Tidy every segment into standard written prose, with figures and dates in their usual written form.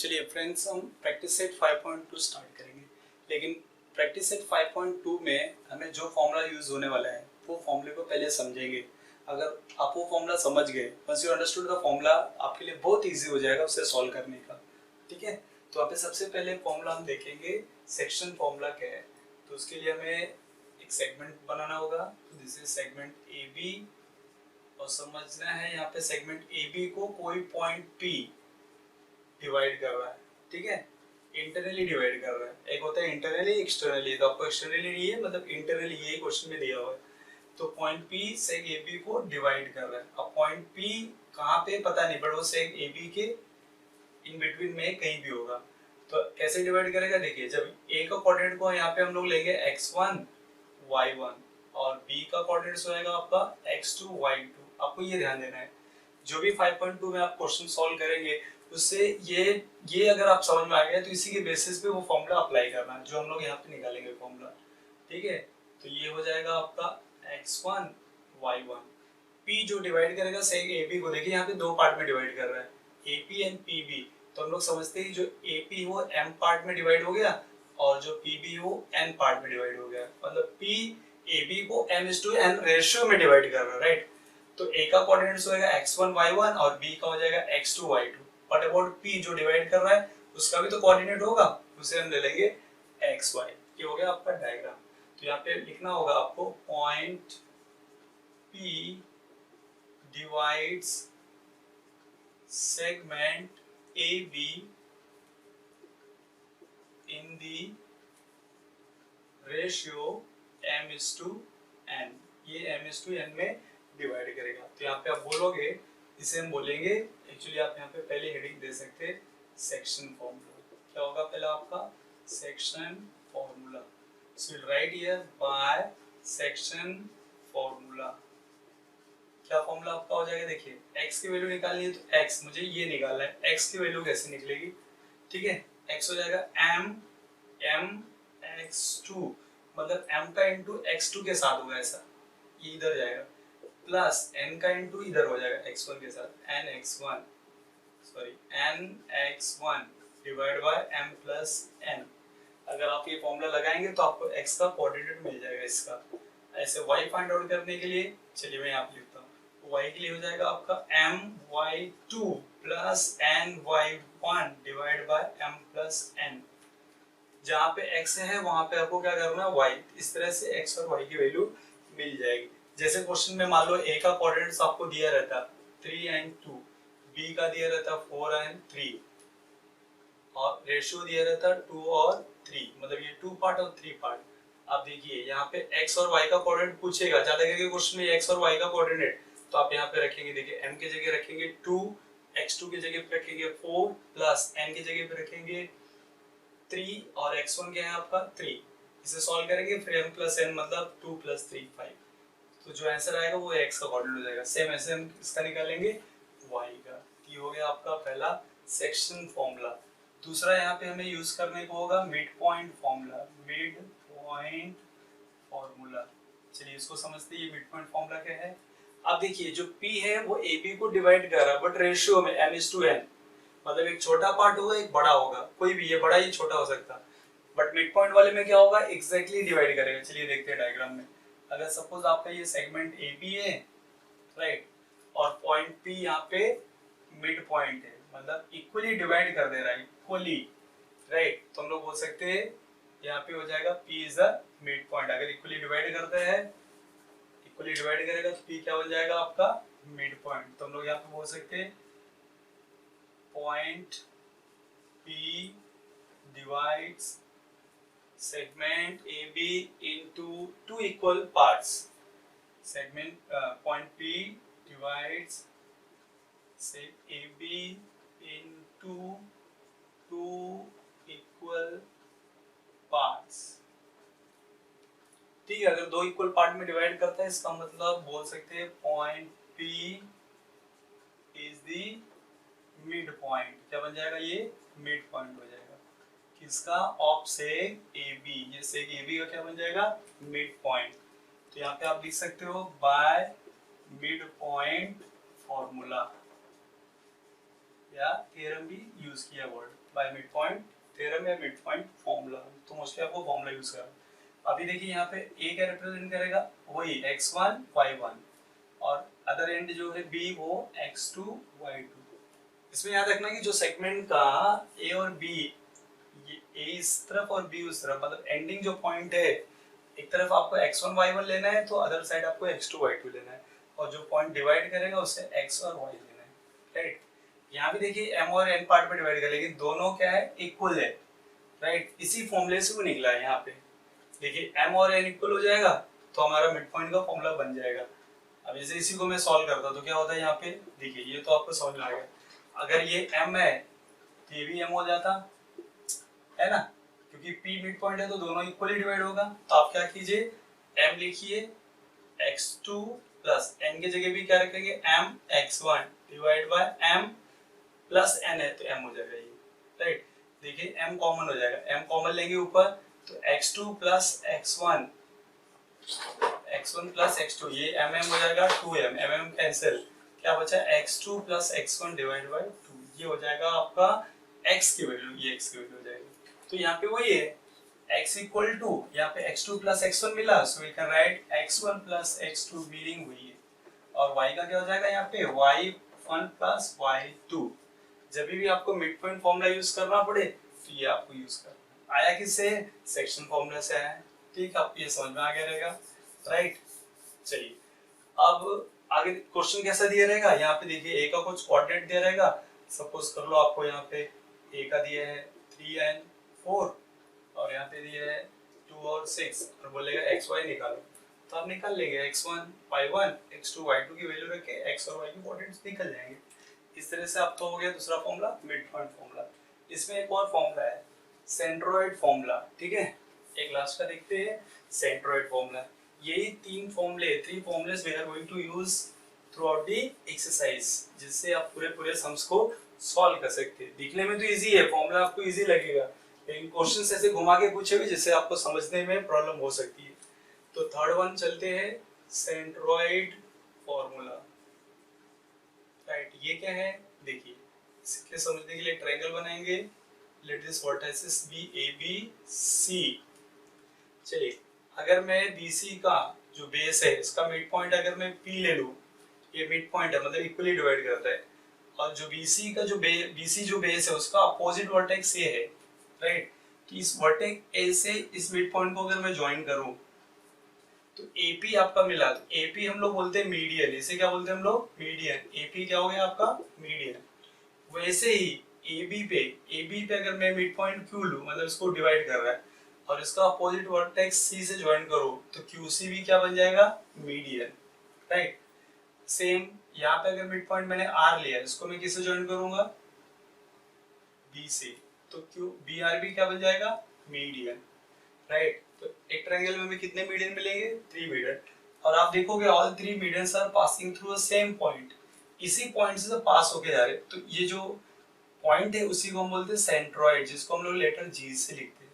चलिए फ्रेंड्स, हम practice set 5.2 start करेंगे। लेकिन प्रैक्टिस सेट 5.2 में हमें जो फॉर्मूला यूज़ होने वाला है वो फॉर्मूले को पहले समझेंगे। अगर आप वो फॉर्मूला समझ गए, once you understood the formula, आपके लिए बहुत इजी हो जाएगा उसे सॉल्व करने का। ठीक है, तो यहाँ पे सबसे पहले फॉर्मूला हम देखेंगे सेक्शन फॉर्मूला क्या है। तो उसके लिए हमें एक सेगमेंट बनाना होगा। तो this is segment A B, और समझना है यहाँ पे सेगमेंट ए बी को कोई पॉइंट पी डिवाइड कर रहा है। ठीक है, इंटरनली डिवाइड कर रहा है। एक होता है इंटरनली, एक्सटर्नली। तो आपको एक्सटर्नली नहीं है, मतलब इंटरनली ये क्वेश्चन में दिया हुआ है। तो point P seg A B को डिवाइड कर रहा है। अब पॉइंट पी कहाँ पे पता नहीं, बट वो सेग ए बी के इन बिटवीन में कहीं भी होगा। तो कैसे डिवाइड करेगा, देखिए, जब ए का कोऑर्डिनेट को यहाँ पे हम लोग लेंगे x1 y1, और b का कोऑर्डिनेट होएगा आपका x2 y2। आपको ये ध्यान देना है, जो भी 5.2 में आप क्वेश्चन सॉल्व करेंगे उससे ये अगर आप समझ में आ गया तो इसी के बेसिस पे वो फॉर्मूला अप्लाई करना है जो हम लोग यहाँ पे निकालेंगे फॉर्मूला। ठीक है, तो ये हो जाएगा आपका x1 y1। p जो डिवाइड करेगा सेग ab को, देखिए यहाँ पे दो पार्ट में डिवाइड कर रहा है ap एंड pb। तो हम लोग समझते हैं जो ap वो m पार्ट में डिवाइड हो गया और जो pb वो n पार्ट में डिवाइड हो गया, मतलब p ab को m/n रेशियो में डिवाइड कर रहा है, राइट। तो a का कोऑर्डिनेट होएगा x1 y1 और b का हो जाएगा x2 y2। But about p जो डिवाइड कर रहा है उसका भी तो कोऑर्डिनेट होगा, उसे हम ले लेंगे xy। ये हो गया आपका डायग्राम। तो यहाँ पे लिखना होगा आपको point p divides segment AB in the ratio m/n। ये m/n में डिवाइड करेगा। तो यहाँ पे आप बोलोगे, इसे हम बोलेंगे, एक्चुअली आप यहाँ पे पहले हेडिंग दे सकते हैं सेक्शन फॉर्मूला। क्या होगा पहला आपका section formula. So will write here bye section formula. क्या फॉर्मूला आपका हो जाएगा, देखिए x की वैल्यू निकालनी है तो x, मुझे ये निकालना है, x की वैल्यू कैसे निकलेगी। ठीक है, x हो जाएगा m x2, मतलब m का इंटू x2 के साथ होगा ऐसा, ये इधर जाएगा, प्लस n का इंटू इधर हो जाएगा x1 के साथ, n x1 divide by m plus n। अगर आप ये फॉर्मूला लगाएंगे तो आपको x का कोऑर्डिनेट मिल जाएगा इसका। ऐसे y फाइंड आउट करने के लिए, चलिए मैं यहाँ पे लिखता हूँ, y के लिए हो जाएगा आपका my2 plus ny1 divide by m plus n। जहाँ पे x है वहां पे आपको क्या करना है, y। इस तरह से x और y की वैल्यू मिल जाएगी। जैसे क्वेश्चन में मान लो a का कोऑर्डिनेट्स आपको दिया रहता 3 and 2, b का दिया रहता 4 and 3, और रेशियो दिया रहता 2 और 3, मतलब ये 2 पार्ट और 3 पार्ट। आप देखिए यहाँ पे x और y का कोऑर्डिनेट पूछेगा, ज्यादा करके क्वेश्चन में x और y का कोऑर्डिनेट, तो आप यहाँ पे रखेंगे, देखिए m के जगह रखेंगे 2, x2 की जगह पे रखेंगे 4, प्लस n की जगह पे रखेंगे 3, और x1 क्या है आपका 3। इसे सॉल्व करेंगे, फिर m प्लस n मतलब 2 प्लस 3 5। तो जो आंसर आएगा वो x का कोऑर्डिनेट हो जाएगा। सेम ऐसे हम इसका निकालेंगे y का। ये हो गया आपका पहला सेक्शन फॉर्मूला। दूसरा यहाँ पे हमें यूज करने को होगा mid point formula. Mid point formula, चलिए इसको समझते हैं। ये मिड पॉइंट फॉर्मूला क्या है। अब देखिए जो p है वो ab को डिवाइड कर रहा है, बट रेशियो में m/n, मतलब एक छोटा पार्ट होगा एक बड़ा होगा, कोई भी, ये बड़ा ये छोटा हो सकता है। बट मिड पॉइंट वाले में क्या होगा, एग्जैक्टली डिवाइड करेगा। चलिए देखते हैं डायग्राम में। अगर सपोज आपका ये सेगमेंट AB है, राइट, और पॉइंट P यहाँ पे मिड पॉइंट है, मतलब इक्वली डिवाइड कर दे रहा है, इक्वली, राइट। तो हम लोग बोल सकते हैं यहाँ पे हो जाएगा P is the mid point. अगर इक्वली डिवाइड करते हैं, इक्वली डिवाइड करेगा तो P क्या बन जाएगा आपका मिड पॉइंट। तो हम लोग यहाँ पे बोल सकते हैं point P divides segment AB into two equal parts. Segment point P divides seg AB into two equal parts. ठीक है, अगर दो इक्वल पार्ट में डिवाइड करता है इसका मतलब बोल सकते हैं point P is the mid point. क्या बन जाएगा, ये मिड पॉइंट हो जाएगा किसका, ऑफ सेग AB। ये सेग AB का क्या बन जाएगा, मिड पॉइंट। तो यहाँ पे आप लिख सकते हो बाय मिड पॉइंट फॉर्मूला। या थ्योरम भी यूज किया word by mid point theorem या मिड पॉइंट फॉर्मूला, तो मोस्टली आपको फॉर्मूला यूज करना। अभी देखिए यहाँ पे ए क्या रिप्रेजेंट करेगा, वही x1 y1 और अदर एंड जो है b वो x2 y2। इसमें याद रखना कि जो सेगमेंट का ए और बी, ये ए इस तरफ और बी उस तरफ, मतलब एंडिंग जो पॉइंट है एक तरफ आपको x1 y1 लेना है तो अदर साइड आपको x2 y2 लेना है, और जो पॉइंट डिवाइड करेगा उससे x और y लेना है, राइट। यहाँ भी देखिए m और n पार्ट में डिवाइड कर, लेकिन दोनों क्या है, इक्वल है, राइट। इसी फॉर्मूले से वो निकला है। यहाँ पे देखिए m और n इक्वल हो जाएगा तो हमारा मिड पॉइंट का फॉर्मूला बन जाएगा। अब जैसे इसी को मैं सॉल्व करता हूँ तो क्या होता है, यहाँ पे देखिए ये तो आपको समझ में आ गया, अगर ये m है तो ये भी m हो जाता है ना, क्योंकि p मिड पॉइंट है तो दोनों इक्वली डिवाइड होगा। तो आप क्या कीजिए, m लिखिए x2 प्लस n की जगह भी क्या रखेंगे, m x1 divide by m plus n है तो m हो जाएगा ये, राइट। देखिए m कॉमन हो जाएगा, m कॉमन लेंगे ऊपर तो x2 plus x1 plus x2, ये mm हो जाएगा 2m, mm कैंसिल, क्या बचा x2 plus x1 divide by 2, ये हो जाएगा आपका x की वैल्यू, ये x की वैल्यू हो जाएगी। तो यहाँ पे वही है x इक्वल टू, यहाँ पे x2 प्लस x1 मिला, so we can write x1 plus x2 meaning वही है, और y का क्या हो जाएगा यहाँ पे y1 प्लस y2। जब भी आपको मिड पॉइंट फॉर्मूला यूज करना पड़े तो ये आपको यूज करना। आया किससे, सेक्शन फॉर्मूला से आया, ठीक, आपको ये समझ में आ गया रहेगा, राइट। चलिए अब आगे क्वेश्चन कैसा दिया रहेगा, यहाँ पे देखिए ए का कुछ कोऑर्डिनेट दिया रहेगा, सपोज कर लो आपको यहाँ पे ए का दिया है 3 and 4 और यहाँ पे दिया है 2 और 6 और बोलेगा x y निकालो, तो आप निकाल लेंगे x1 y1 x2 y2 की वैल्यू रख के x और y के कोऑर्डिनेट्स निकल जाएंगे। इस तरह से आपका हो गया दूसरा फॉर्मूला, मिड पॉइंट फॉर्मूला। इसमें एक और फॉर्मूला है सेंट्रोइड फॉर्मूला, ठीक है, एक लास्ट का देखते हैं सेंट्रोइड फॉर्मूला। यही तीन formulas we are going to use throughout the exercise, जिससे आप पूरे सम्स को सॉल्व कर सकते हैं। दिखने में तो इजी है, फॉर्मूला आपको इजी लगेगा, लेकिन क्वेश्चन ऐसे घुमा के पूछे भी जिससे आपको समझने में प्रॉब्लम हो सकती है। तो थर्ड वन चलते हैं, सेंट्रोइड फॉर्मूला, राइट। ये क्या है, देखिए इसके समझने के लिए ट्रायंगल बनाएंगे, let this vertices be A B C. चलिए अगर मैं BC का जो बेस है इसका मिड पॉइंट अगर मैं P ले लूं, ये मिड पॉइंट है मतलब इक्वली डिवाइड करता है, और जो BC का जो BC जो बेस है उसका अपोजिट वर्टेक्स ये है, राइट। तो इस वर्टेक्स A से इस मिड पॉइंट को अगर मैं ज्वाइन करूं तो AP आपका मिला, तो AP हम लोग बोलते हैं मीडियन, इसे क्या बोलते हैं हम लोग, मीडियन। AP क्या हो गया आपका, मीडियन। वैसे ही AB पे अगर मैं मिड पॉइंट Q लूं, मतलब इसको डिवाइड कर रहा है और इसका अपोजिट वर्टेक्स C से ज्वाइन करो तो QC भी क्या बन जाएगा, मीडियन, राइट। सेम यहाँ पे अगर मिड पॉइंट मैंने R लिया, इसको मैं किससे ज्वाइन करूंगा, B से, तो BR भी क्या बन जाएगा, मीडियन, राइट। तो एक ट्रायंगल में हमें कितने मीडियन मिलेंगे, 3 मीडियन, और आप देखोगे all 3 medians are passing through a same point, इसी पॉइंट से पास होके जा रहे। तो ये जो पॉइंट है उसी को हम बोलते हैं सेंट्रोइड, जिसको हम लोग लेटर G से लिखते हैं,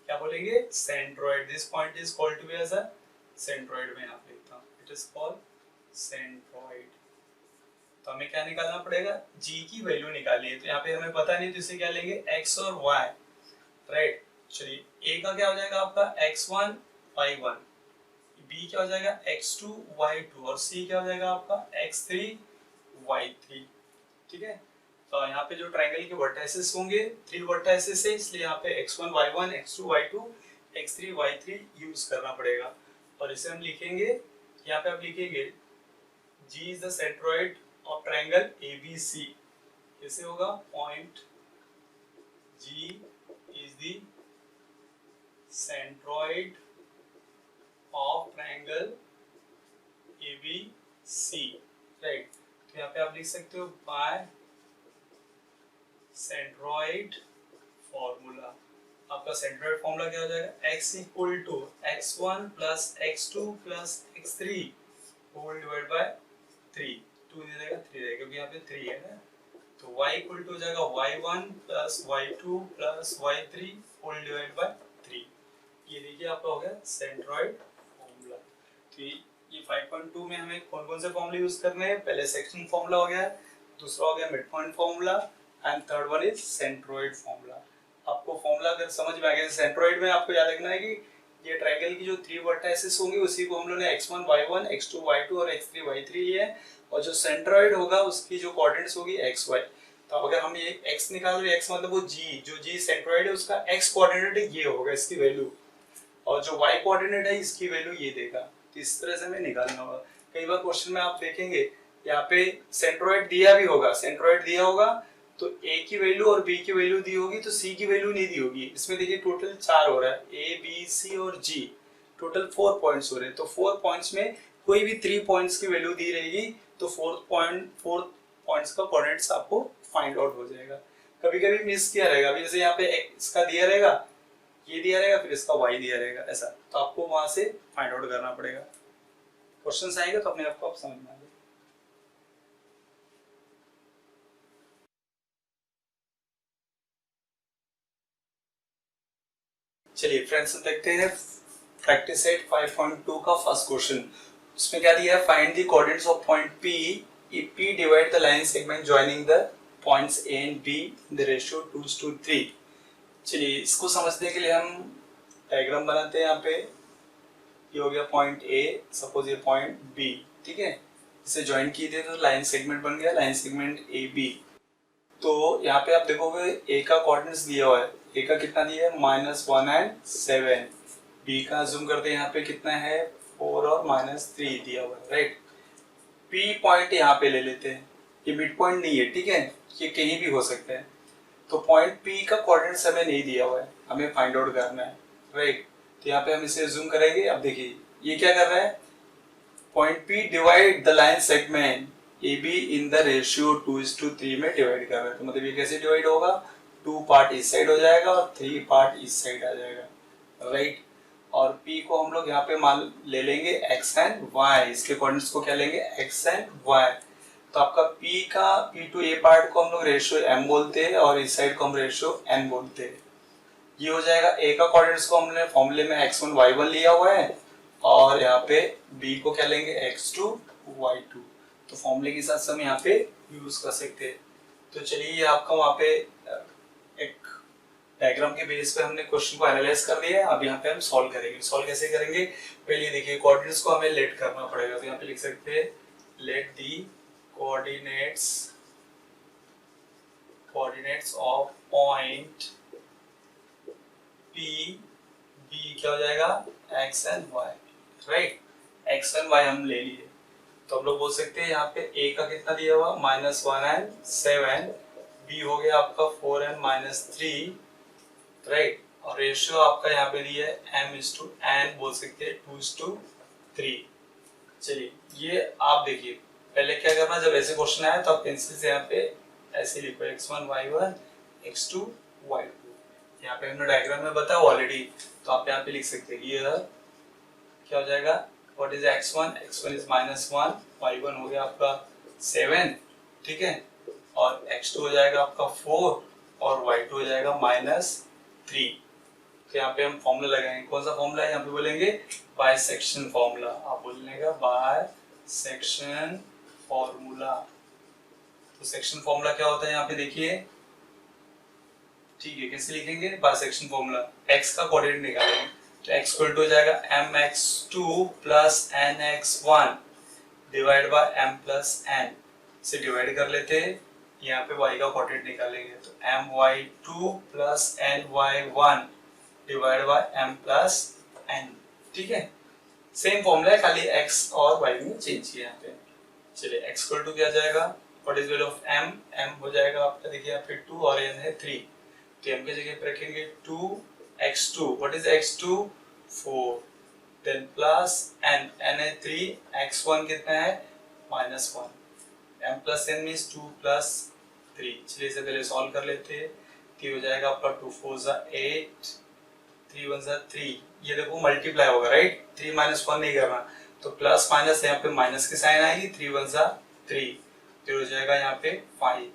क्या बोलेंगे, centroid. This point is called to be as a centroid, में यहाँ पे लिखता हूँ, इट इज कॉल्ड सेंट्रोइड। तो हमें क्या निकालना पड़ेगा, G की वैल्यू निकालिए, तो यहाँ पे हमें पता नहीं तो इसे क्या लेंगे, x और y, राइट। चलिए A का क्या हो जाएगा आपका x1 y1, B क्या हो जाएगा x2 y2 और C क्या हो जाएगा आपका x3 y3, ठीक है। तो यहाँ पे जो ट्रायंगल के वर्टिसेस होंगे 3 वर्टिसेस है, इसलिए यहाँ पे x1 y1 x2 y2 x3 y3 use करना पड़ेगा, और इसे हम लिखेंगे, यहाँ पे आप लिखेंगे G is the centroid of triangle ABC, कैसे होगा, पॉइंट G is the centroid of triangle ABC, right. तो यहाँ पे आप लिख सकते हो बाय सेंट्रोइड फॉर्मूला। आपका सेंट्रोइड फॉर्मूला क्या हो जाएगा, x equal to x1 plus x2 plus x3 whole divide by 3, 2 दे देगा 3 रहेगा क्योंकि यहाँ पे 3 है ना, तो y इक्वल टू हो जाएगा y1 plus y2 plus y3 whole divide by 3। ये देखिए आपका हो गया सेंट्रोइड फॉर्मूला। तो ये 5.2 में हमें कौन कौन से फॉर्मूले यूज करने हैं, पहले सेक्शन फॉर्मूला हो गया, दूसरा हो गया mid point formula, and third one is centroid formula. आपको फॉर्मूला अगर समझ में आ गया, सेंट्रोइड में आपको याद रखना है कि ये ट्रायंगल की जो 3 वर्टाइसेस होंगे उसी को हम लोगों ने x1 y1 x2 y2 और x3 y3 लिया है, और जो सेंट्रोइड होगा उसकी जो कोऑर्डिनेट्स होगी xy। तो अब अगर हम ये x निकाल रहे हैं, x मतलब वो g, जो g सेंट्रोइड है उसका x कोऑर्डिनेट ये होगा, इसकी वैल्यू, और जो y कोऑर्डिनेट है इसकी वैल्यू ये देगा। तो इस तरह से हमें निकालना होगा। कई बार क्वेश्चन में आप देखेंगे यहाँ पे सेंट्रोइड दिया भी होगा, सेंट्रोइड दिया होगा तो a की वैल्यू और b की वैल्यू दी होगी, तो c की वैल्यू नहीं दी होगी। इसमें देखिए टोटल 4 हो रहा है, a b c और g, टोटल 4 पॉइंट्स हो रहे हैं। तो 4 पॉइंट्स में कोई भी 3 पॉइंट्स की वैल्यू दी रहेगी तो 4 पॉइंट्स का कोऑर्डिनेट्स आपको फाइंड आउट हो जाएगा। कभी कभी मिस किया रहेगा, अभी जैसे यहाँ पे इसका दिया रहेगा, ये दिया रहेगा, फिर इसका y दिया रहेगा, ऐसा, तो आपको वहां से फाइंड आउट करना पड़ेगा। क्वेश्चंस आएगा तो अपने आप को आप समझ में आ जाएगा। चलिए फ्रेंड्स देखते हैं प्रैक्टिस सेट 5.2 का फर्स्ट क्वेश्चन। उसमें क्या दिया है, find the coordinates of point P if P divide the line segment joining the points A and B in the ratio 2:3। चलिए इसको समझने के लिए हम डायग्राम बनाते हैं। यहाँ पे ये हो गया पॉइंट A, सपोज ये पॉइंट B, ठीक है, इसे ज्वाइन किए थे तो लाइन सेगमेंट बन गया, लाइन सेगमेंट AB। तो यहाँ पे आप देखोगे A का कोऑर्डिनेट्स दिया हुआ है, A का कितना दिया है -1 एंड 7, B का जूम करते हैं यहाँ पे कितना है 4 और -3 दिया हुआ है, राइट। P पॉइंट यहाँ पे ले लेते हैं, ये मिड पॉइंट नहीं है, ठीक है, ये कहीं भी हो सकता है। तो पॉइंट P का कोऑर्डिनेट्स हमें नहीं दिया हुआ है, हमें फाइंड आउट करना है, राइट। तो यहाँ पे हम इसे जूम करेंगे। अब देखिए ये क्या कर रहा है, point P divide the line segment AB in the ratio 2:3 में डिवाइड कर रहा है। तो मतलब ये कैसे डिवाइड होगा, 2 पार्ट इस साइड हो जाएगा और 3 पार्ट इस साइड आ जाएगा, राइट। और P को हम लोग यहाँ पे मान ले लेंगे x एंड y, इसके कोऑर्डिनेट्स को क्या लेंगे x एंड y। तो आपका P का P टू A पार्ट को हम लोग रेशियो m बोलते हैं और इस साइड को हम रेशियो n बोलते हैं। ये हो जाएगा A का कोऑर्डिनेट्स को हमने फॉर्मूले में x1 y1 लिया हुआ है, और यहाँ पे B को क्या लेंगे x2 y2। तो फॉर्मूले के साथ हम यहाँ पे यूज कर सकते हैं। तो चलिए ये आपका वहाँ पे एक डायग्राम के बेस पे हमने क्वेश्चन को एनालाइज कर लिया है। अब यहाँ पे हम सॉल्व करेंगे। सॉल्व कैसे करेंगे, पहले देखिए कोऑर्डिनेट्स को हमें लेट करना पड़ेगा। तो यहाँ पे लिख सकते हैं let the coordinates of point P B क्या हो जाएगा x and y, right. x and y हम ले लिए। तो हम लोग बोल सकते हैं यहाँ पे A का कितना दिया हुआ -1 एंड 7, B हो गया आपका 4 एंड -3, राइट। और रेशियो आपका यहाँ पे दिया है m/n, बोल सकते हैं 2:3। चलिए ये आप देखिए पहले क्या करना, जब ऐसे क्वेश्चन आए तो आप पेंसिल से यहाँ पे ऐसे लिखो x1 y1 x2 y2। यहाँ पे हमने डायग्राम में बताया ऑलरेडी, तो आप यहाँ पे लिख सकते हैं। ये क्या हो जाएगा, what is x1 is -1, y1 हो गया आपका 7, ठीक है, और x2 हो जाएगा आपका 4 और y2 हो जाएगा -3। तो यहाँ पे हम फॉर्मूला लगाएंगे। कौन सा फॉर्मूला है, यहाँ पे बोलेंगे बाइसेक्शन फॉर्मूला। आप बोलेंगे बाइसेक्शन फॉर्मूला। तो सेक्शन फॉर्मूला क्या होता है यहाँ पे देखिए, ठीक है, कैसे लिखेंगे बाइसेक्शन फॉर्मूला, x का कोऑर्डिनेट निकालेंगे। तो x इक्वल टू हो जाएगा mx2 plus nx1 divide by m plus n, से डिवाइड कर लेते हैं। यहाँ पे y का कोऑर्डिनेट निकालेंगे तो my2 plus ny1 divide by m plus n, ठीक है। सेम फॉर्मूला है, खाली x और y में चेंज किया यहाँ पे। चलिए x इक्वल टू क्या जाएगा, what is value of m, m हो जाएगा आपका देखिए यहाँ पे 2 और n है 3, तो m की जगह पे रखेंगे 2x2, what is x2 4, then plus n, n है 3, x1 कितना है -1, m plus n means 2 plus 3। चलिए इसे पहले सॉल्व कर लेते हैं। तो हो जाएगा आपका 2 4 ज़ा 8, 3 1 ज़ा 3, ये देखो मल्टीप्लाई होगा, राइट, 3 -1 नहीं करना, तो प्लस माइनस यहाँ पे माइनस की साइन आएगी, 3 1 ज़ा 3, तो हो जाएगा यहाँ पे 5,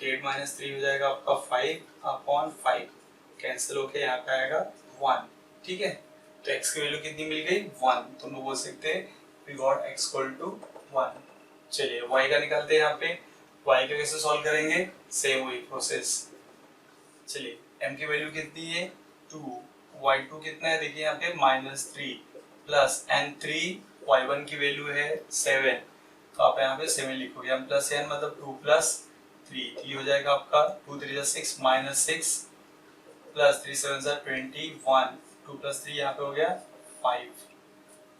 8 - 3 हो जाएगा आपका 5/5, कैंसिल होके यहाँ पे आएगा 1, ठीक है। तो x की वैल्यू कितनी मिल गई 1, तो हम लोग बोल सकते हैं we got x equal to 1। चलिए y का निकालते हैं यहाँ पे, y का कैसे सॉल्व करेंगे, सेम वही प्रोसेस। चलिए m की वैल्यू कितनी है 2, y2 कितना है देखिए यहाँ पे -3 प्लस n3 y1 की वैल्यू है 7, तो आप यहाँ पे 7 लिखोगे, m प्लस n मतलब 2 प्लस 3 हो जाएगा आपका 2 3 6 -6 प्लस 3 7 21, 2 प्लस 3 यहाँ पे हो गया 5,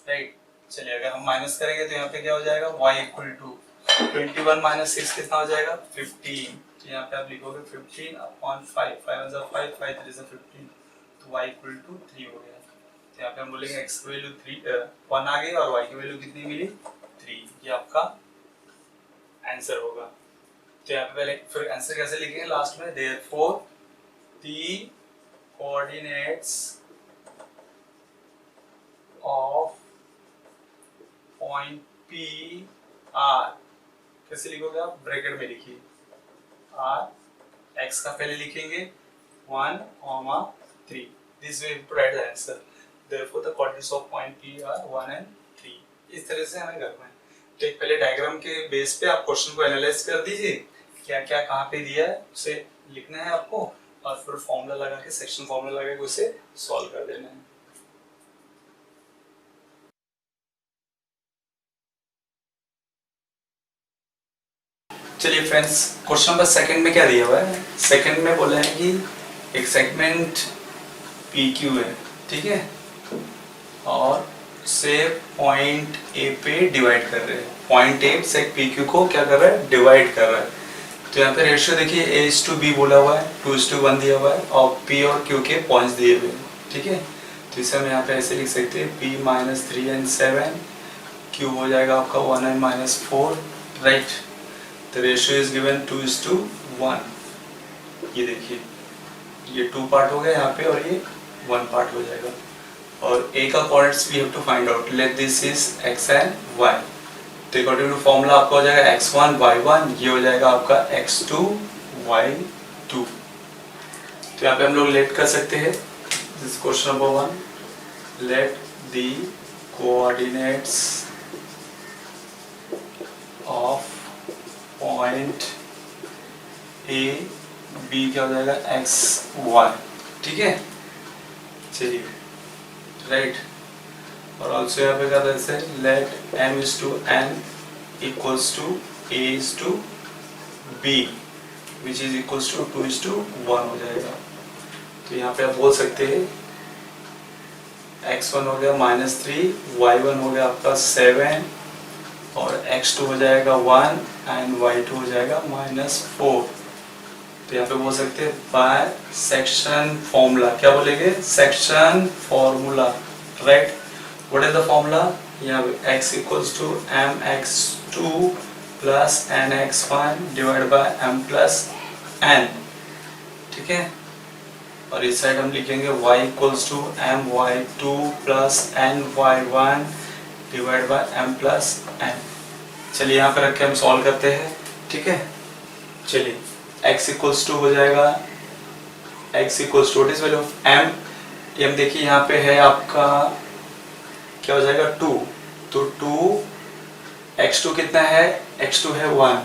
राइट। चलिए अगर हम माइनस करेंगे तो यहाँ पे क्या हो जाएगा y इक्वल टू 21 माइनस 6 कितना हो जाएगा 15, तो यहाँ पे आप लिखोगे 15 अपॉन 5, 5 1 5 5 3 15, तो y इक्वल टू 3 हो गया। तो यहाँ पे हम बोलेंगे x की वैल्यू 1 आ गई और y की वैल्यू कितनी मिली 3, ये आपका आंसर होगा। तो यहाँ पे पहले फिर आंसर कैसे लिखेंगे लास्ट में, therefore the coordinates of point P R, कैसे लिखोगे आप, ब्रैकेट में लिखिए R, x का पहले लिखेंगे 1, 3, this way to write the answer, therefore the coordinates of point P R 1 and 3, इस तरह से हमें करना है। तो एक पहले डायग्राम के बेस पे आप क्वेश्चन को एनालाइज कर दीजिए, क्या क्या कहाँ पे दिया है उसे लिखना है आपको, और फिर फॉर्मूला लगा के, सेक्शन फॉर्मूला लगा के उसे सॉल्व कर देना है। चलिए फ्रेंड्स, क्वेश्चन नंबर सेकंड में क्या दिया हुआ है, सेकंड में बोला है कि एक सेगमेंट PQ है, ठीक है, और से पॉइंट A पे डिवाइड कर रहे हैं, पॉइंट A से PQ को क्या कर रहा है, डिवाइड कर रहा है। तो यहाँ पे रेशियो देखिए A:B बोला हुआ है, 2:1 दिया हुआ है, और P और Q के पॉइंट्स दिए हुए हैं, ठीक है। तो इसे हम यहाँ पे ऐसे लिख सकते हैं P -3 and 7, Q हो जाएगा आपका 1 and -4, right. The ratio is given 2:1, ये देखिए ये 2 पार्ट हो गया यहाँ पे और ये 1 पार्ट हो जाएगा, और A का coordinates we have to find out, let this is x and y। तो अकॉर्डिंग टू फॉर्मूला आपका हो जाएगा x1 y1, ये हो जाएगा आपका x2 y2। तो यहाँ पे हम लोग लेट कर सकते हैं, this question number 1, let the coordinates of point A B क्या हो जाएगा x y, ठीक है। चलिए राइट, और ऑल्सो यहाँ पे क्या रहता है, let m/n equals to A/B which is equals to 2:1 हो जाएगा। तो यहाँ पे आप बोल सकते हैं x1 हो गया -3, y1 हो गया आपका 7, और x2 हो जाएगा 1 एंड y2 हो जाएगा -4। तो यहाँ पे बोल सकते हैं बाय सेक्शन फॉर्मूला, क्या बोलेंगे, section formula, right. What is the formula, यहाँ पे x equals to mx2 plus nx1 divide by m plus n, ठीक है। और इस साइड हम लिखेंगे y equals to my2 plus ny1 divide by m plus n। चलिए यहाँ पे रख के हम सॉल्व करते हैं, ठीक है। चलिए x इक्वल्स टू हो जाएगा, x equals two is value of m, m देखिए यहाँ पे है आपका क्या हो जाएगा 2, तो 2 x2 कितना है, x2 है 1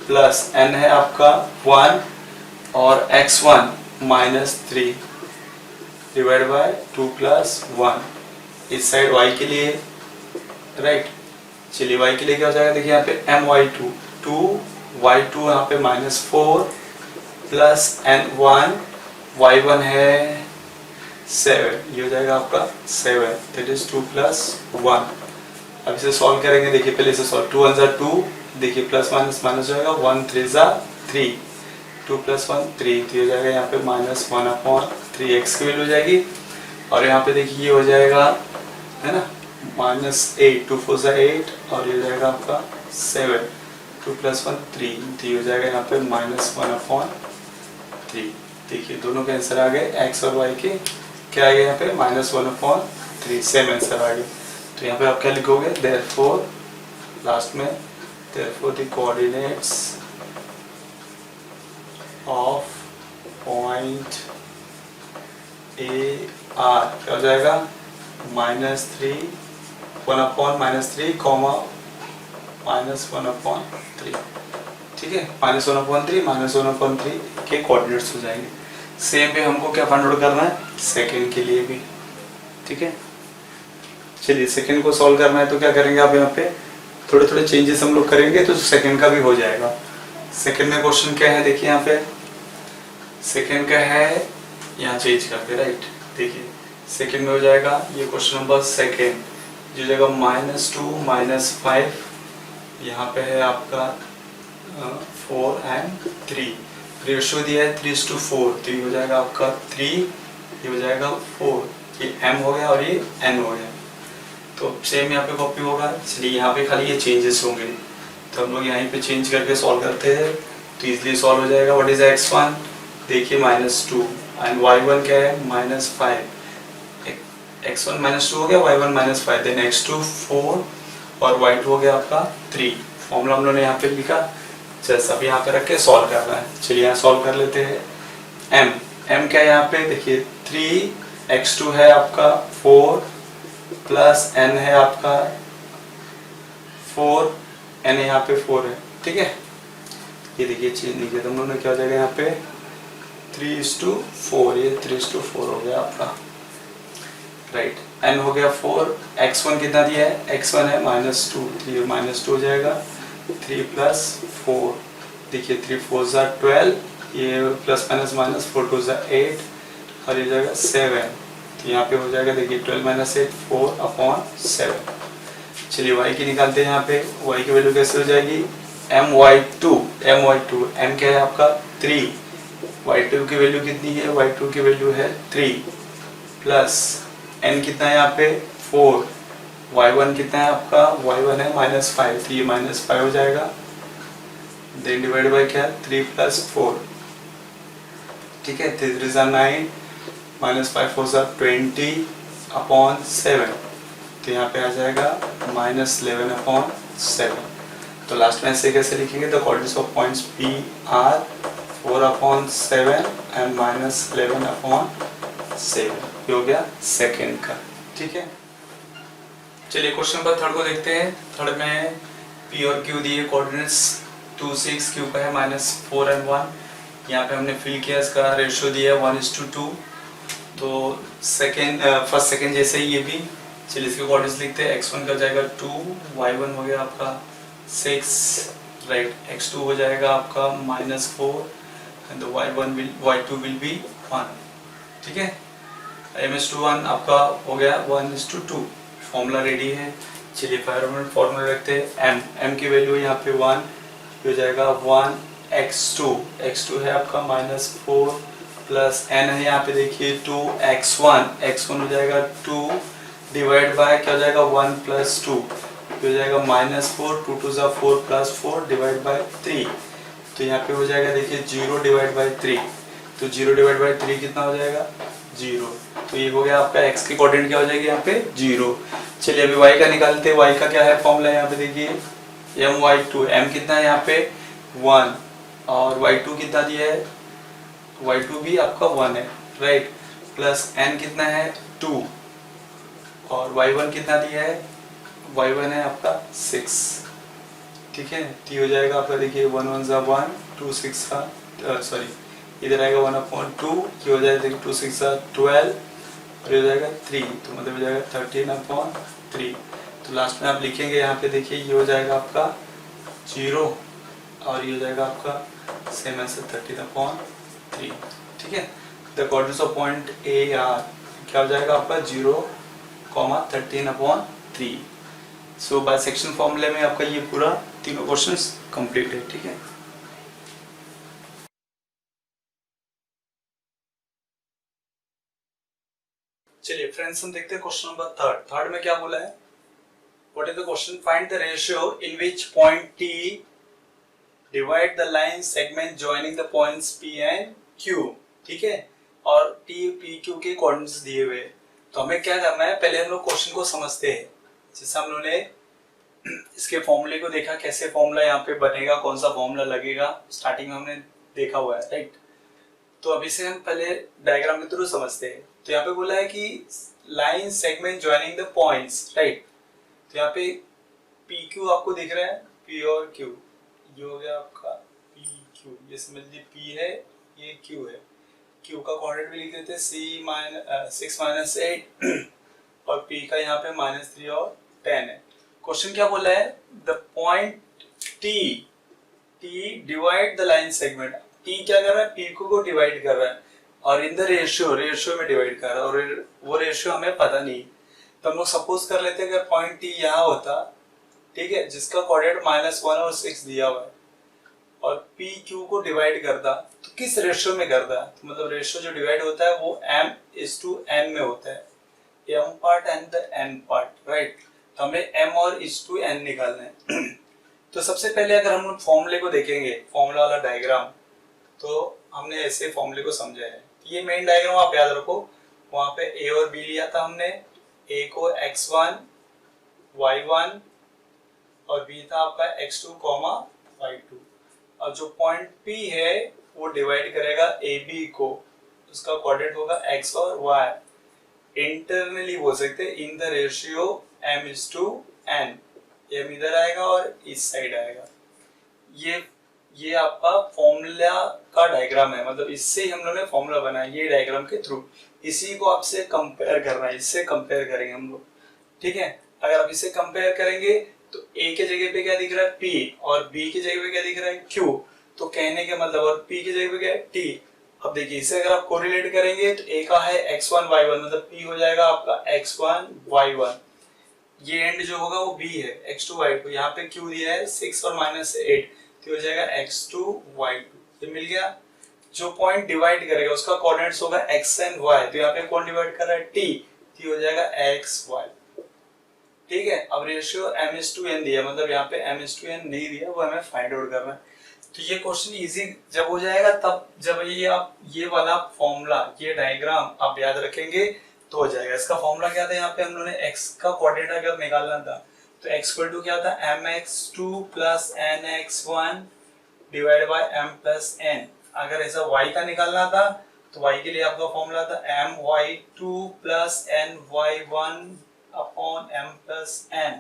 प्लस n है आपका 1 और x1 -3 डिवाइड बाय 2 प्लस 1, इस साइड y के लिए, राइट। चलिए y के लिए क्या हो जाएगा, देखिए यहाँ पे my2 2y2 यहाँ पे -4 प्लस n1 y1 है 7, ये हो जाएगा आपका 7, दैट इज 2 प्लस 1। अब इसे सॉल्व करेंगे, देखिए पहले इसे सॉल्व, 2 1 2, देखिए प्लस माइनस माइनस हो जाएगा, 1 3 3, 2 प्लस 1 3, तो हो जाएगा यहाँ पे -1/3x की वैल्यू हो जाएगी, और यहाँ पे देखिए ये हो जाएगा, है ना, -8, 2 4 8, और ये हो जाएगा आपका 7, 2 प्लस 1 3, तो ये हो जाएगा यहाँ पे -1/3। देखिए दोनों के आंसर आ गए, x और y के क्या आ गया यहाँ पे -1/3, सेम आंसर आ गया। तो यहाँ पे आप क्या लिखोगे, देयरफॉर लास्ट में, therefore the coordinates of point A R क्या हो जाएगा, -3 1/-3, -1/3। ठीक है, -1/3 -1/3 के कोऑर्डिनेट्स हो जाएंगे। सेम पे हमको क्या फाइंड आउट करना है, सेकंड के लिए भी। ठीक है, चलिए सेकंड को सॉल्व करना है तो क्या करेंगे आप यहाँ पे थोड़े थोड़े चेंजेस हम लोग करेंगे तो सेकंड का भी हो जाएगा। सेकंड में क्वेश्चन क्या है देखिए, यहाँ पे सेकंड का है, यहाँ चेंज करके राइट। देखिए सेकंड में हो जाएगा ये क्वेश्चन नंबर सेकंड, जो जगह -2 -5, यहाँ पे है आपका 4 and 3, रेशियो दिया है 3:4, तो ये हो जाएगा आपका 3, ये हो जाएगा 4, ये m हो गया और ये n हो गया। तो सेम यहाँ पे कॉपी होगा, इसलिए यहाँ पे खाली ये चेंजेस होंगे, तो हम लोग यहीं पे चेंज करके सॉल्व करते हैं तो इजीली सॉल्व हो जाएगा। व्हाट इज x1, देखिए -2 एंड y1 क्या है -5, x1 -2 हो गया, y1 -5, देन x2 4 और y2 हो गया आपका 3। फॉर्मूला हम लोगों ने यहाँ पे लिखा, जैसा अब यहाँ पे रख के सॉल्व करना है। चलिए यहाँ सॉल्व कर लेते हैं। m क्या है यहाँ पे देखिए 3, x2 है आपका 4 प्लस n है आपका 4, n यहाँ पे 4 है। ठीक है, ये देखिए चेंज लीजिए तो हम लोगों ने क्या हो जाएगा यहाँ पे 3:4, ये 3:4 हो गया आपका राइट। n हो गया 4, x1 कितना दिया है, x1 है -2, तो ये -2 हो जाएगा 3 + 4, देखिए 3 4 = 12, ये प्लस माइनस माइनस 4 2 = 8 और ये जाएगा 7, तो यहाँ पे हो जाएगा देखिए 12 - 8 4/7। चलिए y की निकालते हैं। यहाँ पे y की वैल्यू कैसे हो जाएगी, my2 m क्या है आपका 3, y2 की वैल्यू कितनी है, y2 की वैल्यू है 3 प्लस n कितना है यहाँ पे 4, y1 कितना है आपका, y1 है -5, तो ये -5 हो जाएगा, देन डिवाइड बाय क्या 3 + 4। ठीक है, 3 3 = 9, -5 4 = 20/7, तो यहाँ पे आ जाएगा -11/7। तो लास्ट में ऐसे कैसे लिखेंगे, the coordinates of points P are 4/7 and -11/7, ये हो गया सेकंड का। ठीक है, चलिए क्वेश्चन नंबर थर्ड को देखते हैं। थर्ड में P और Q दिए कोऑर्डिनेट्स 2 6, Q का है -4 and 1, यहाँ पे हमने फिल किया, इसका रेशियो दिया है 1:2, तो सेकेंड फर्स्ट सेकेंड जैसे ही ये भी। चलिए इसके कोऑर्डिनेट्स लिखते हैं, x1 का जाएगा 2, y1 हो गया आपका 6 राइट, x2 हो जाएगा आपका -4 एंड y2 विल बी 1। ठीक है, m/1 आपका हो गया 1:2, फॉर्मूला रेडी है। चलिए फॉर्मूला रखते हैं, m की वैल्यू यहाँ पे 1, हो जाएगा 1x2 है आपका -4 प्लस n है यहाँ पे देखिए 2x1 हो जाएगा 2 डिवाइड बाय क्या हो जाएगा 1 + 2, हो जाएगा -4, 2 2 = 4 + 4 डिवाइड बाय 3, तो यहाँ पे हो जाएगा देखिए 0 डिवाइड बाय 3, तो 0 डिवाइड बाय 3 कितना हो जाएगा 0, तो ये हो गया आपका x की कोऑर्डिनेट क्या हो जाएगी यहाँ पे 0। चलिए अभी y का निकालते हैं। y का क्या है फॉर्मूला, यहाँ पे देखिए my2, m कितना है यहाँ पे 1 और y2 कितना दिया है, y2 भी आपका 1 है राइट, प्लस n कितना है 2 और y1 कितना दिया है, y1 है आपका 6। ठीक है, t हो जाएगा आपका देखिए 1 1 = 1, 2 6 सॉरी इधर आएगा 1/2, ये हो जाएगा देखिए 2 6 = 12 और ये हो जाएगा 3, तो मतलब हो जाएगा 13/3। तो लास्ट में आप लिखेंगे यहाँ पे देखिए ये हो जाएगा आपका 0 और ये हो जाएगा आपका सेम आंसर 13/3। ठीक है, the coordinates of point A are क्या हो जाएगा आपका 0, 13/3। सो बाय सेक्शन फॉर्मूले में आपका ये पूरा तीनों क्वेश्चंस कंप्लीट है। ठीक है, चलिए फ्रेंड्स हम देखते हैं क्वेश्चन नंबर थर्ड में क्या बोला है, what is the question, find the ratio in which point T divide the line segment joining the points P and Q। ठीक है, और T P Q के कोऑर्डिनेट्स दिए हुए, तो हमें क्या करना है, पहले हम लोग क्वेश्चन को समझते हैं। जैसे हम लोगों ने इसके फॉर्मूले को देखा, कैसे फॉर्मूला यहाँ पे बनेगा, कौन सा फॉर्मूला लगेगा, स्टार्टिंग में हमने देखा हुआ है राइट। तो अभी से हम पहले डायग्राम के थ्रू समझते हैं। तो यहाँ पे बोला है कि line segment joining the points right, तो यहाँ पे पी क्यू आपको दिख रहा है, पी और क्यू, ये हो गया आपका Q, ये समझ ली P है, ये Q है। Q का कोऑर्डिनेट भी लिख देते हैं 6 माइनस 8 और P का यहाँ पे -3 और 10 है। क्वेश्चन क्या बोला है, the point T divide the line segment. T क्या कर रहा है, P को डिवाइड कर रहा है और इन द रेशियो में डिवाइड कर रहा है, और वो रेशियो हमें पता नहीं। तो हम लोग सपोज कर लेते हैं अगर पॉइंट T यहाँ होता, ठीक है, जिसका कोऑर्डिनेट -1 और 6 दिया हुआ है, और P Q को डिवाइड करता, तो किस रेशियो में करता है, तो मतलब रेशियो जो डिवाइड होता है वो m:n में होता है, m part and the n part, right. तो हमें m और n निकालना है। तो सबसे पहले अगर हम फॉर्मूले को देखेंगे, फॉर्मूला वाला डायग्राम, तो हमने ऐसे फॉर्मूले को समझा है। ये मेन डायग्राम आप याद रखो, वहां पे a और b लिया था हमने, a को x1 y1 और b था आपका x2 y2। और जो पॉइंट P है वो डिवाइड करेगा AB को, उसका कोऑर्डिनेट होगा x और y। इंटरनली बोल सकते हैं इन द रेशियो m:n, m इधर आएगा और इस साइड आएगा। ये आपका फॉर्मूला का डायग्राम है, मतलब इससे ही हम लोगों ने फॉर्मूला बनाया, ये डायग्राम के थ्रू। इसी को आपसे कंपेयर करना है, इससे कंपेयर करेंगे हम लोग, ठीक है। अगर आप इसे कंपेयर करेंगे तो A के जगह पे क्या दिख रहा है P, और B की जगह पे क्या दिख रहा है Q, तो कहने के मतलब, और P की जगह पे क्या है T। अब देखिए इसे अगर आप कोरिलेट करेंगे तो A का है x1 y1, मतलब P हो जाएगा आपका x1 y1, ये एंड जो होगा वो B है x2 y2, यहाँ पे Q दिया है 6 और -8, तो हो जाएगा x2 y2। ये मिल गया। जो पॉइंट डिवाइड करेगा उसका कोऑर्डिनेट्स होगा x एंड y, तो यहाँ पे कौन डिवाइड कर रहा है T, तो हो जाएगा x y, ठीक है। अब रेशियो m:n दिया, मतलब यहाँ पे m:n नहीं दिया, वो हमें फाइंड आउट करना है। तो ये क्वेश्चन इजी जब हो जाएगा तब, जब ये वाला फॉर्मूला, ये डायग्राम आप याद रखेंगे तो हो जाएगा। इसका फॉर्मूला क्या था, यहाँ पे हम लोगों ने x का कोऑर्डिनेट अगर निकालना था तो x इक्वल टू क्या था, mx2 plus nx1 divide by m plus n। अगर ऐसा y का निकालना था तो y के लिए आपका फॉर्मूला था my2 plus ny1 upon m plus n,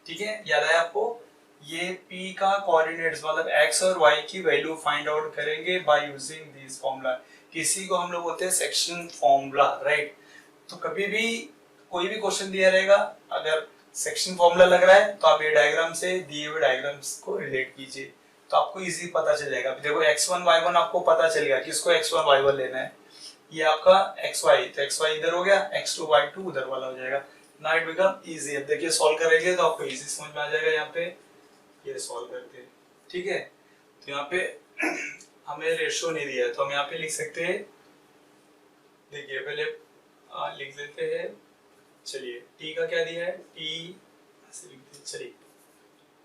ठीक है, याद है आपको। ये P का कोऑर्डिनेट्स मतलब x और y की वैल्यू फाइंड आउट करेंगे बाय यूजिंग दिस फॉर्मूला। किसी को हम लोग बोलते हैं सेक्शन फॉर्मूला, राइट। तो कभी भी कोई भी क्वेश्चन दिया रहेगा, अगर सेक्शन फॉर्मूला लग रहा है तो आप ये डायग्राम से दिए हुए डायग्राम्स को रिलेट कीजिए, तो आपको इजी पता चल जाएगा। देखो x1 y1 आपको पता चल गया, किसको x1 y1 लेना है, ये आपका xy, तो xy इधर हो गया, x2 y2 उधर वाला हो जाएगा। Now it become easy. अब देखिए सॉल्व करेंगे तो आपको इजी समझ में आ जाएगा। यहाँ पे ये सॉल्व करते हैं, ठीक है। तो यहाँ पे हमें रेशियो नहीं दिया है, तो हम यहाँ पे लिख सकते हैं, देखिए पहले लिख लेते हैं। चलिए t का क्या दिया है, t ऐसे लिखते हैं, चलिए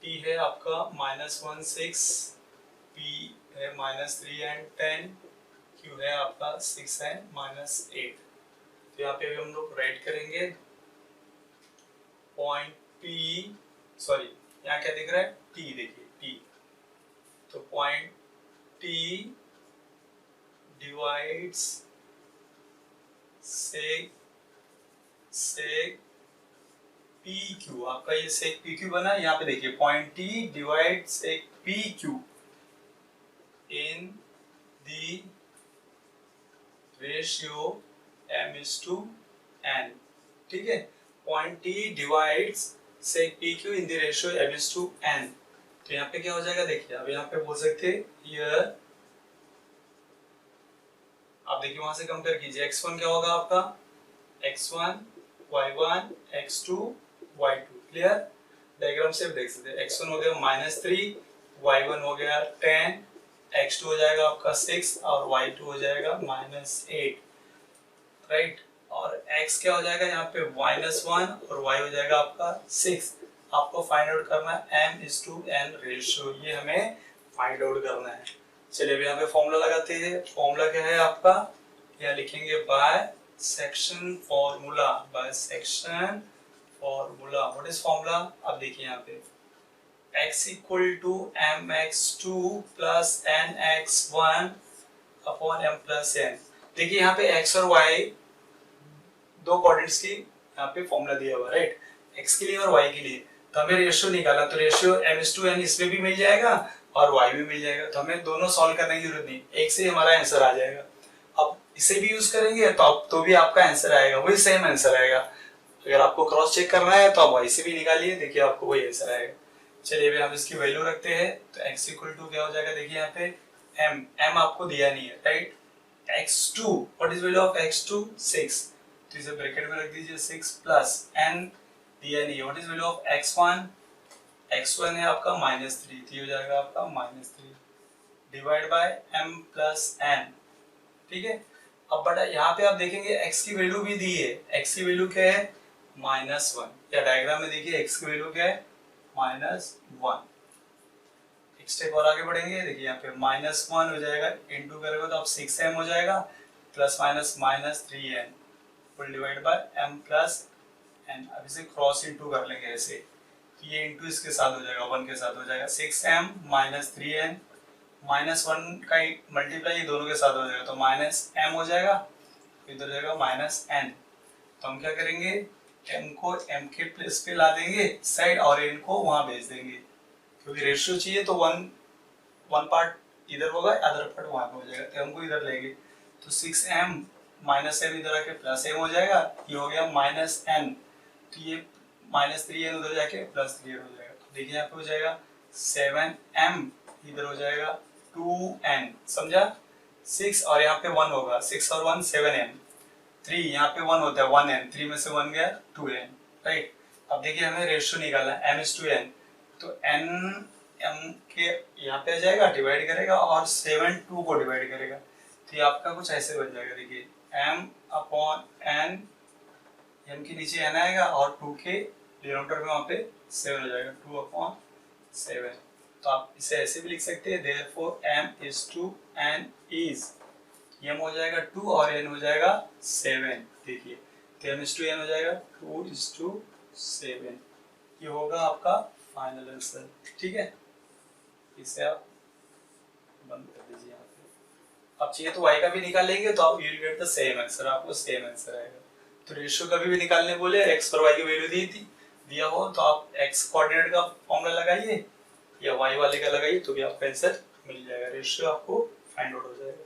t है आपका -1 6, p है -3 एंड 10, q है आपका 6 एंड -8। तो यहाँ पे हम लोग राइट करेंगे पॉइंट P, सॉरी यहाँ क्या दिख रहा है T, देखिए T, तो point T divides seg PQ, आपका ये सेक PQ बना। यहाँ पे देखिए point T divide seg PQ in the ratio m:n, ठीक है। Point T divides seg PQ in the ratio m:n। तो यहाँ पे क्या हो जाएगा, देखिए अब यहाँ पे बोल सकते हैं हियर, आप देखिए वहां से कंपेयर कीजिए, x1 क्या होगा आपका, x1 y1 x2 y2, clear. Diagram से देख सकते हैं, x1 हो गया -3, y1 हो गया 10, x2 हो जाएगा आपका 6 और y2 हो जाएगा -8, राइट। और x क्या हो जाएगा यहाँ पे -1 और y हो जाएगा आपका 6। आपको फाइंड आउट करना है m:n रेशियो, ये हमें फाइंड आउट करना है। चलिए अब यहाँ पे फॉर्मूला लगाते हैं। फॉर्मूला क्या है आपका, यहाँ लिखेंगे by section formula, by section formula. What is formula, अब देखिए यहाँ पे x equal to mx2 plus nx1 upon m plus n। देखिए यहाँ पे x और y दो कोऑर्डिनेट्स की यहाँ पे फॉर्मूला दिया हुआ है, राइट, x के लिए और y के लिए। तो हमें रेशियो निकालना, तो रेशियो m:n इसमें भी मिल जाएगा और y भी मिल जाएगा। तो हमें दोनों सॉल्व करने की जरूरत नहीं, एक से ही हमारा आंसर आ जाएगा। अब इसे भी यूज करेंगे तो भी आपका आंसर आएगा, वही सेम आंसर आएगा। अगर आपको क्रॉस चेक करना है तो आप y से भी निकालिए, देखिए आपको वही आंसर आएगा। चलिए अभी हम इसकी वैल्यू रखते हैं, तो x इक्वल टू क्या हो जाएगा, देखिए यहाँ पे m आपको दिया नहीं है, right. x2, what is value of x2, 6, तो इसे ब्रैकेट में रख दीजिए, 6 प्लस n दिया नहीं है, what is value of x1 है आपका -3, तो ये हो जाएगा आपका -3 divide by m plus n, ठीक है। अब बटा यहाँ पे आप देखेंगे x की वैल्यू भी दी है, x की वैल्यू क्या है -1, या डायग्राम में देखिए x की वैल्यू क्या है -1। एक स्टेप और आगे बढ़ेंगे, देखिए यहाँ पे -1 हो जाएगा, इनटू करेंगे तो आप 6m हो जाएगा, plus minus -3n full divide by m plus n। अब इसे क्रॉस इनटू कर लेंगे ऐसे, तो ये इनटू इसके साथ हो जाएगा, 1 के साथ हो जाएगा, 6m -3n -1 का मल्टीप्लाई ये दोनों के साथ हो जाएगा, तो -m हो जाएगा, इधर जाएगा -n। तो हम क्या करेंगे, m को m के प्लेस पे ला देंगे साइड, और n को वहां भेज देंगे, क्योंकि रेशियो चाहिए तो वन पार्ट इधर होगा, अदर पार्ट वहां पे हो जाएगा, तो हमको इधर लेंगे, तो 6m -m इधर आके प्लस m हो जाएगा, ये हो गया -n, तो ये -3n उधर जाके +3n हो जाएगा। तो देखिए यहाँ पे हो जाएगा 7m, इधर हो जाएगा 2n, समझा। 6 और यहाँ पे 1 होगा, 6 और 1 7m, 3 यहाँ पे 1 होता है 1n, 3 में से 1 गया 2n, राइट। अब देखिए हमें रेशियो निकालना है, m/n, तो n m के यहाँ पे आ जाएगा, डिवाइड करेगा, और 7 2 को डिवाइड करेगा, तो ये आपका कुछ ऐसे बन जाएगा, देखिए m/n, m के नीचे n आएगा, और 2 के डिनोमिनेटर में वहाँ पे 7 हो जाएगा, 2/7। तो आप इसे ऐसे भी लिख सकते हैं, therefore m is to n is, m हो जाएगा 2 और n हो जाएगा 7, देखिए, तो m is to n हो जाएगा 2 is to 7, ये होगा आपका फाइनल आंसर, ठीक है। इसे आप बंद कर दीजिए यहाँ पे। अब चाहिए तो y का भी निकाल लेंगे, तो आप you'll get the same answer, आपको सेम आंसर आएगा। तो रेशियो कभी भी निकालने बोले, x और y की वैल्यू दिया हो, तो आप x कोऑर्डिनेट का फॉर्मूला लगाइए, या y वाले का लगाइए, तो भी आपका आंसर मिल जाएगा, रेशियो आपको फाइंड आउट हो जाएगा।